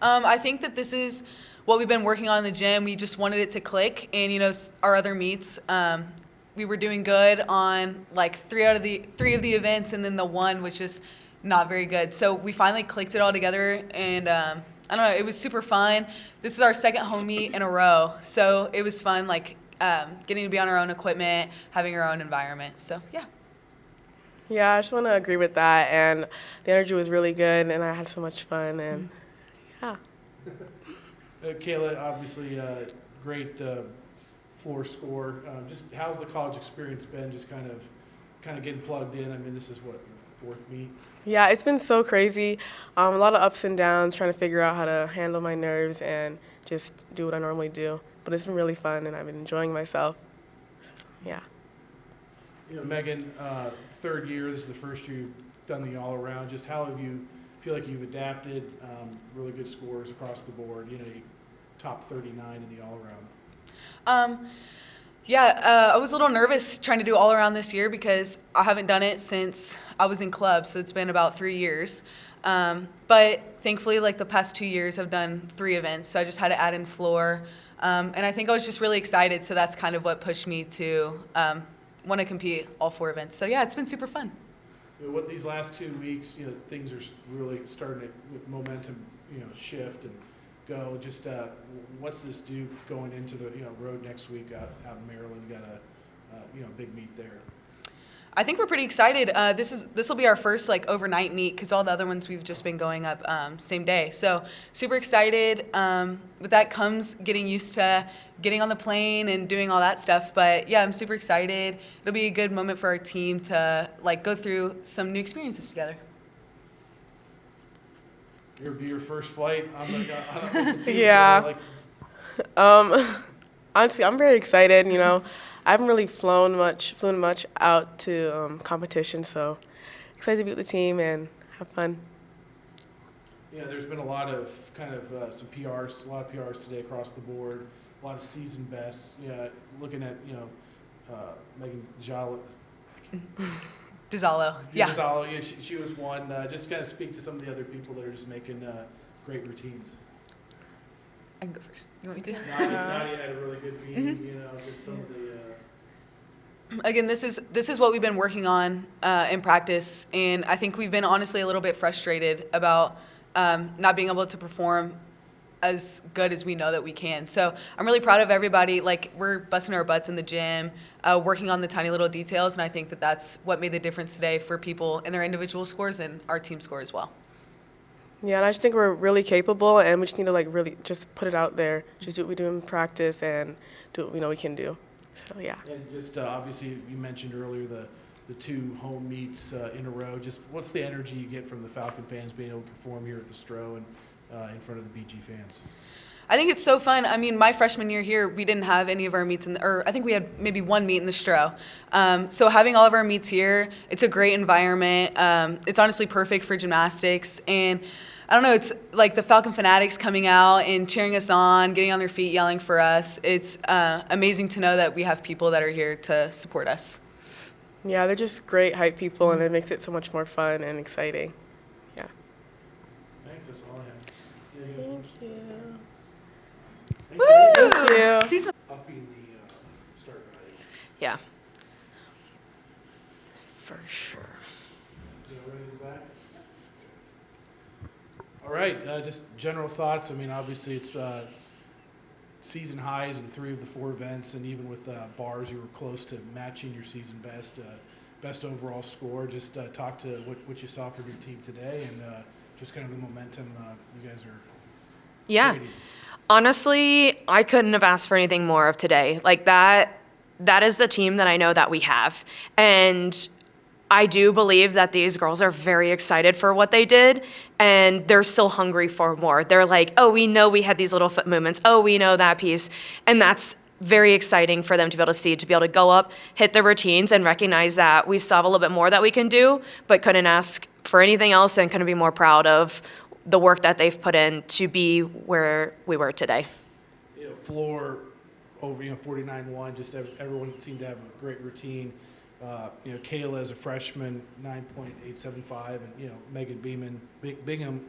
I think that this is what we've been working on in the gym. We just wanted it to click, and our other meets, we were doing good on like three of the events, and then the one was just not very good. So we finally clicked it all together, and I don't know, it was super fun. This is our second home meet in a row, so it was fun, like getting to be on our own equipment, having our own environment. So yeah. Yeah, I just want to agree with that, and the energy was really good, and I had so much fun, and yeah. Kayla, obviously great floor score. Just how's the college experience been? Just kind of getting plugged in. I mean, this is what, fourth meet? Yeah, it's been so crazy. A lot of ups and downs, trying to figure out how to handle my nerves and just do what I normally do. But it's been really fun, and I've been enjoying myself. Yeah. Megan, third year, this is the first year you've done the all-around. Just how have you feel like you've adapted? Really good scores across the board. You top 39 in the all-around. Yeah, I was a little nervous trying to do all around this year because I haven't done it since I was in club, so it's been about 3 years. But thankfully, like the past 2 years, I've done 3 events, so I just had to add in floor. And I think I was just really excited, so that's kind of what pushed me to want to compete all 4 events. So yeah, it's been super fun. What these last 2 weeks, things are really starting to momentum, shift and go. Just what's this do going into the road next week out in Maryland? You got a big meet there. I think we're pretty excited. This will be our first like overnight meet because all the other ones we've just been going up same day. So super excited. With that comes getting used to getting on the plane and doing all that stuff. But yeah, I'm super excited. It'll be a good moment for our team to like go through some new experiences together. It'll be your first flight on the team. Yeah. Honestly, I'm very excited. I haven't really flown much out to competition, so excited to be with the team and have fun. Yeah, there's been a lot of some PRs, a lot of PRs today across the board, a lot of season bests. Yeah, looking at Megan Dizzalo. Yeah. Dizzalo, yeah, she was one. Just kind of speak to some of the other people that are just making great routines. I can go first. You want me to? Nadia had a really good meeting. Just some of the. Again, this is what we've been working on in practice, and I think we've been honestly a little bit frustrated about not being able to perform as good as we know that we can. So I'm really proud of everybody. Like, we're busting our butts in the gym, working on the tiny little details, and I think that that's what made the difference today for people in their individual scores and our team score as well. Yeah, and I just think we're really capable, and we just need to really just put it out there, just do what we do in practice and do what we know we can do. So yeah. And just obviously you mentioned earlier the 2 home meets in a row. Just what's the energy you get from the Falcon fans being able to perform here at the Stro and in front of the BG fans? I think it's so fun. I mean, my freshman year here, we didn't have any of our meets or I think we had maybe 1 meet in the Stro. So having all of our meets here, it's a great environment. It's honestly perfect for gymnastics, and I don't know, it's like the Falcon fanatics coming out and cheering us on, getting on their feet, yelling for us. It's amazing to know that we have people that are here to support us. Yeah, they're just great hype people, and it makes it so much more fun and exciting. Yeah. Thanks, that's all I have. Thank you. Woo! Thank you. Upping the start value. Yeah. For sure. Ready to go back? All right, just general thoughts. I mean, obviously it's season highs in 3 of the 4 events, and even with bars, you were close to matching your season best overall score. Just talk to what you saw from your team today, and just kind of the momentum you guys are creating. Honestly, I couldn't have asked for anything more of today. Like that is the team that I know that we have. And I do believe that these girls are very excited for what they did, and they're still hungry for more. They're like, oh, we know we had these little foot movements. Oh, we know that piece. And that's very exciting for them to be able to see, to be able to go up, hit their routines, and recognize that we still have a little bit more that we can do, but couldn't ask for anything else and couldn't be more proud of the work that they've put in to be where we were today. Floor over 49-1, just everyone seemed to have a great routine. Kayla as a freshman, 9.875, and Megan Bingham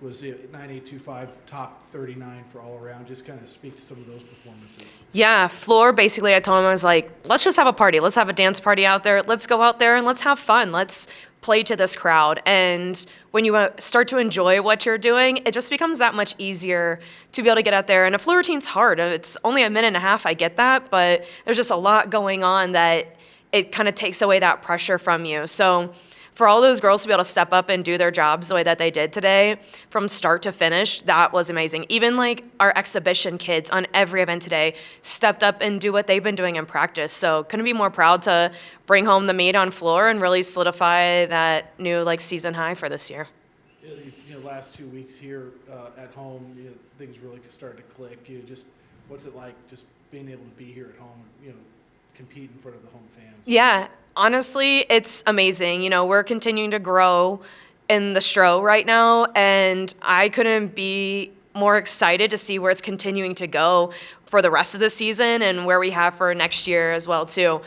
was 9825, top 39 for all around. Just kind of speak to some of those performances. Yeah, floor, basically, I told him, I was like, let's just have a party. Let's have a dance party out there. Let's go out there and let's have fun. Let's play to this crowd. And when you start to enjoy what you're doing, it just becomes that much easier to be able to get out there. And a floor routine's hard. It's only a minute and a half, I get that, but there's just a lot going on that it kind of takes away that pressure from you. So for all those girls to be able to step up and do their jobs the way that they did today, from start to finish, that was amazing. Even like our exhibition kids on every event today stepped up and do what they've been doing in practice. So couldn't be more proud to bring home the meet on floor and really solidify that new like season high for this year. Yeah, these last 2 weeks here at home, things really started to click. Just what's it like just being able to be here at home, compete in front of the home fans? Yeah, honestly, it's amazing. We're continuing to grow in the Stro right now, and I couldn't be more excited to see where it's continuing to go for the rest of the season and where we have for next year as well, too.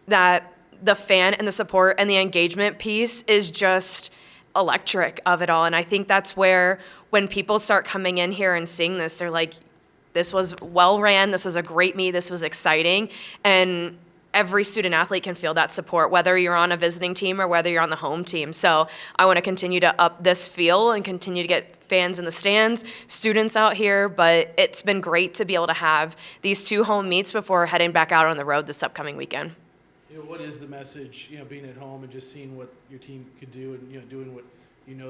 That the fan and the support and the engagement piece is just electric of it all. And I think that's where when people start coming in here and seeing this, they're like, this was well ran, this was a great meet, this was exciting, and every student athlete can feel that support, whether you're on a visiting team or whether you're on the home team. So I want to continue to up this feel and continue to get fans in the stands, students out here, but it's been great to be able to have these 2 home meets before heading back out on the road this upcoming weekend. What is the message, being at home and just seeing what your team could do and, doing what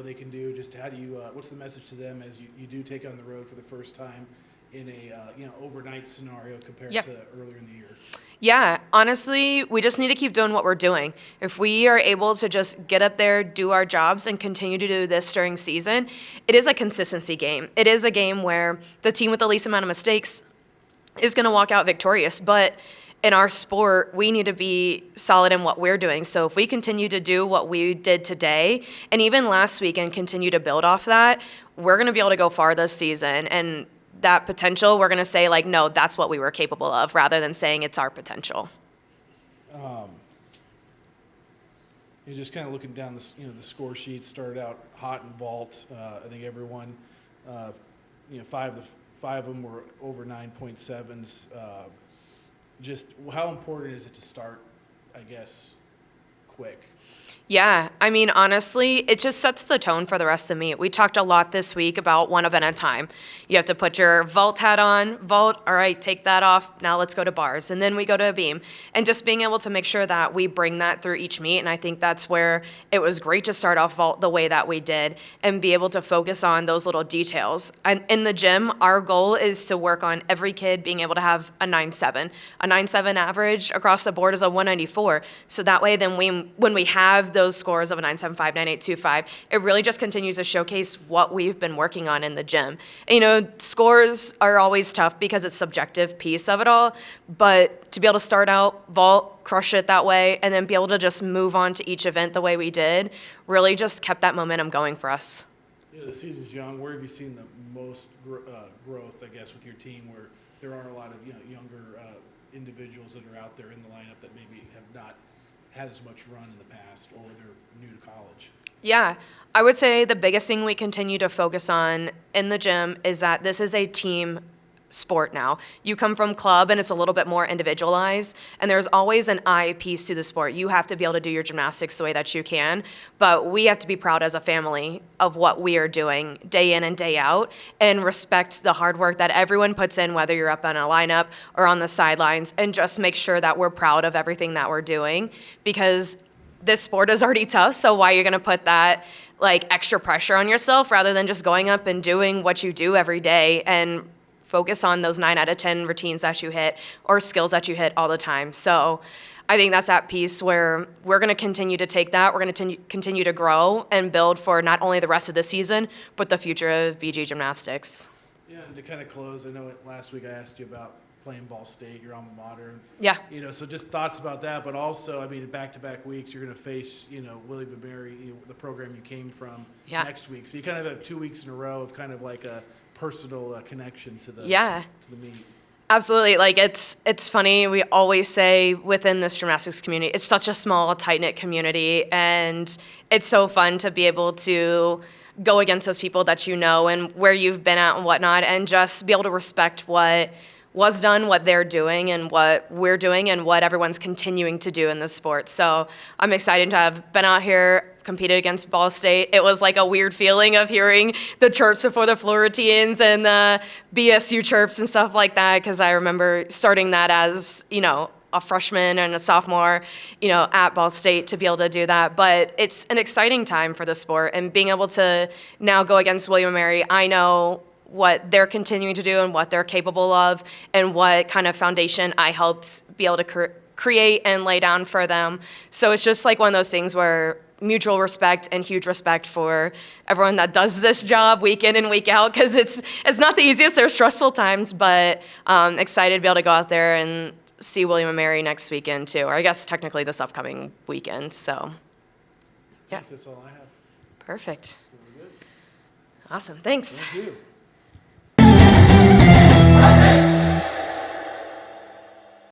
they can do? Just how do you, what's the message to them as you do take on the road for the first time in a overnight scenario compared to earlier in the year? Yeah, honestly, we just need to keep doing what we're doing. If we are able to just get up there, do our jobs, and continue to do this during season, it is a consistency game. It is a game where the team with the least amount of mistakes is going to walk out victorious. But in our sport, we need to be solid in what we're doing. So if we continue to do what we did today, and even last week, and continue to build off that, we're going to be able to go far this season. And that potential, we're going to say, like, no, that's what we were capable of, rather than saying it's our potential. You're just kind of looking down the score sheet. Started out hot in vault. I think everyone, 5 of them were over 9.7s. Just how important is it to start, I guess, quick? Yeah, I mean, honestly, it just sets the tone for the rest of the meet. We talked a lot this week about one event at a time. You have to put your vault hat on, vault, all right, take that off, now let's go to bars. And then we go to a beam. And just being able to make sure that we bring that through each meet. And I think that's where it was great to start off vault the way that we did and be able to focus on those little details. And in the gym, our goal is to work on every kid being able to have a 9.7. A 9.7 average across the board is a 194. So that way, then when we have those scores of a 9.75, 9.825, it really just continues to showcase what we've been working on in the gym. And, scores are always tough because it's a subjective piece of it all, but to be able to start out, vault, crush it that way, and then be able to just move on to each event the way we did, really just kept that momentum going for us. The season's young. Where have you seen the most growth, I guess, with your team, where there are a lot of younger individuals that are out there in the lineup that maybe have not had as much run in the past, or they're new to college? Yeah, I would say the biggest thing we continue to focus on in the gym is that this is a team sport now. You come from club and it's a little bit more individualized, and there's always an I piece to the sport. You have to be able to do your gymnastics the way that you can, but we have to be proud as a family of what we are doing day in and day out, and respect the hard work that everyone puts in, whether you're up on a lineup or on the sidelines, and just make sure that we're proud of everything that we're doing, because this sport is already tough, so why are you going to put that extra pressure on yourself rather than just going up and doing what you do every day and focus on those 9 out of 10 routines that you hit or skills that you hit all the time. So I think that's that piece where we're going to continue to take that. We're going to continue to grow and build for not only the rest of the season, but the future of BG Gymnastics. Yeah, and to kind of close, I know last week I asked you about playing Ball State, your alma mater. Yeah. So just thoughts about that, but also, I mean, back-to-back weeks, you're going to face, William & Mary, the program you came from, next week. So you kind of have 2 weeks in a row of kind of like a personal connection to the meet. Absolutely. It's funny. We always say within this gymnastics community, it's such a small, tight-knit community, and it's so fun to be able to go against those people that you know and where you've been at and whatnot, and just be able to respect what was done, what they're doing, and what we're doing, and what everyone's continuing to do in this sport. So I'm excited to have been out here, competed against Ball State. It was like a weird feeling of hearing the chirps before the Florentines and the BSU chirps and stuff like that, because I remember starting that as, a freshman and a sophomore, at Ball State, to be able to do that. But it's an exciting time for the sport, and being able to now go against William & Mary, I know what they're continuing to do and what they're capable of, and what kind of foundation I helped be able to create and lay down for them. So it's just like one of those things where mutual respect and huge respect for everyone that does this job week in and week out, because it's not the easiest. There's stressful times, but excited to be able to go out there and see William & Mary next weekend too, or I guess technically this upcoming weekend. So Yes, that's all I have. perfect. Very good. Awesome. Thanks. Thank you.